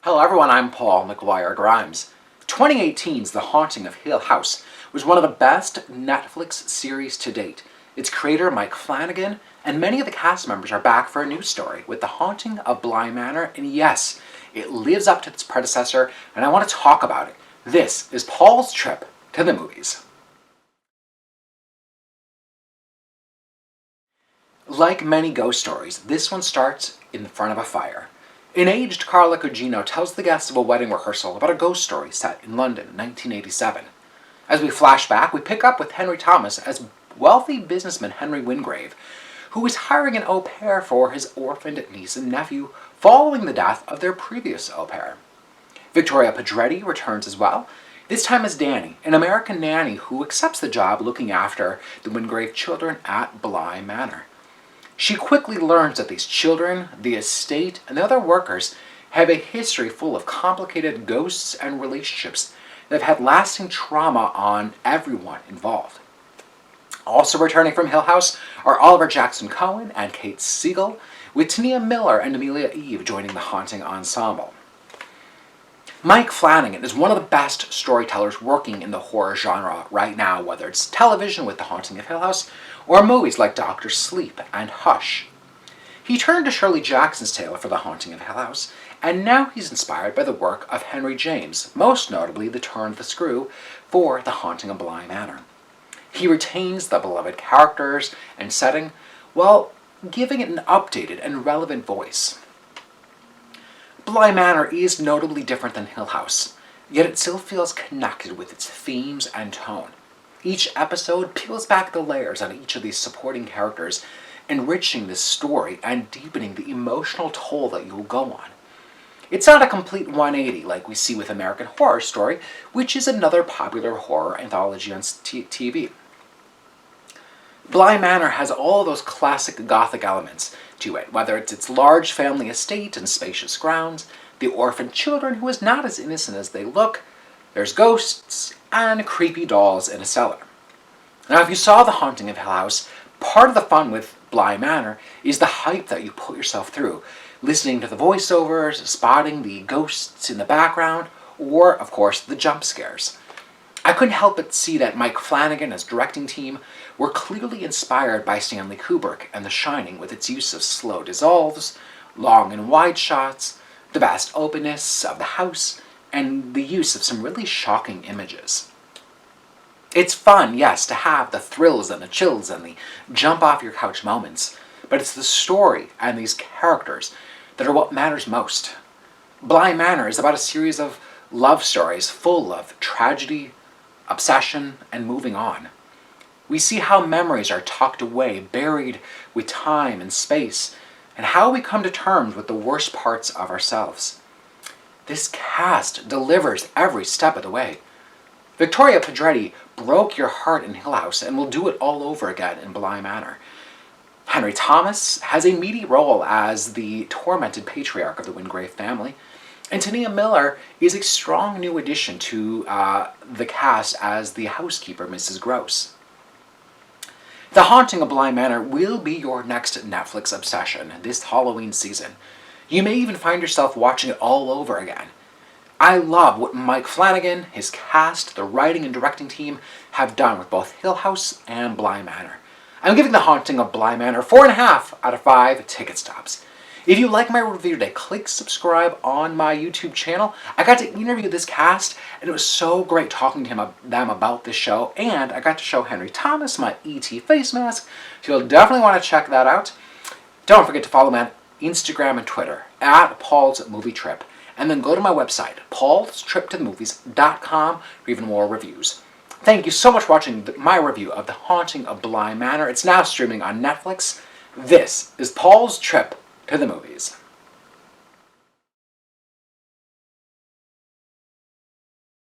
Hello everyone, I'm Paul McGuire Grimes. 2018's The Haunting of Hill House was one of the best Netflix series to date. Its creator, Mike Flanagan, and many of the cast members are back for a new story with The Haunting of BLY Manor, and yes, it lives up to its predecessor, and I want to talk about it. This is Paul's trip to the movies. Like many ghost stories, this one starts in front of a fire. An aged Carla Gugino tells the guests of a wedding rehearsal about a ghost story set in London in 1987. As we flash back, we pick up with Henry Thomas as wealthy businessman Henry Wingrave, who is hiring an au pair for his orphaned niece and nephew following the death of their previous au pair. Victoria Pedretti returns as well, this time as Danny, an American nanny who accepts the job looking after the Wingrave children at BLY Manor. She quickly learns that these children, the estate, and the other workers have a history full of complicated ghosts and relationships that have had lasting trauma on everyone involved. Also returning from Hill House are Oliver Jackson Cohen and Kate Siegel, with Tania Miller and Amelia Eve joining the haunting ensemble. Mike Flanagan is one of the best storytellers working in the horror genre right now, whether it's television with The Haunting of Hill House or movies like Doctor Sleep and Hush. He turned to Shirley Jackson's tale for The Haunting of Hill House, and now he's inspired by the work of Henry James, most notably the turn of the screw for The Haunting of BLY Manor. He retains the beloved characters and setting while giving it an updated and relevant voice. BLY Manor is notably different than Hill House, yet it still feels connected with its themes and tone. Each episode peels back the layers on each of these supporting characters, enriching this story and deepening the emotional toll that you'll go on. It's not a complete 180 like we see with American Horror Story, which is another popular horror anthology on TV. BLY Manor has all those classic Gothic elements to it, whether it's its large family estate and spacious grounds, the orphaned children who is not as innocent as they look, there's ghosts, and creepy dolls in a cellar. Now, if you saw The Haunting of Hill House, part of the fun with BLY Manor is the hype that you put yourself through, listening to the voiceovers, spotting the ghosts in the background, or, of course, the jump scares. I couldn't help but see that Mike Flanagan, as directing team, were clearly inspired by Stanley Kubrick and The Shining with its use of slow dissolves, long and wide shots, the vast openness of the house, and the use of some really shocking images. It's fun, yes, to have the thrills and the chills and the jump off your couch moments, but it's the story and these characters that are what matters most. BLY Manor is about a series of love stories full of tragedy, obsession, and moving on. We see how memories are tucked away, buried with time and space, and how we come to terms with the worst parts of ourselves. This cast delivers every step of the way. Victoria Pedretti broke your heart in Hill House and will do it all over again in BLY Manor. Henry Thomas has a meaty role as the tormented patriarch of the Wingrave family, and Tania Miller is a strong new addition to the cast as the housekeeper, Mrs. Gross. The Haunting of BLY Manor will be your next Netflix obsession this Halloween season. You may even find yourself watching it all over again. I love what Mike Flanagan, his cast, the writing and directing team have done with both Hill House and BLY Manor. I'm giving The Haunting of BLY Manor 4.5 out of 5 ticket stops. If you like my review today, click subscribe on my YouTube channel. I got to interview this cast, and it was so great talking to them about this show, and I got to show Henry Thomas my E.T. face mask, so you'll definitely want to check that out. Don't forget to follow me on Instagram and Twitter, at Paul's Movie Trip, and then go to my website, paulstriptothemovies.com, for even more reviews. Thank you so much for watching my review of The Haunting of BLY Manor. It's now streaming on Netflix. This is Paul's Trip to the Movies.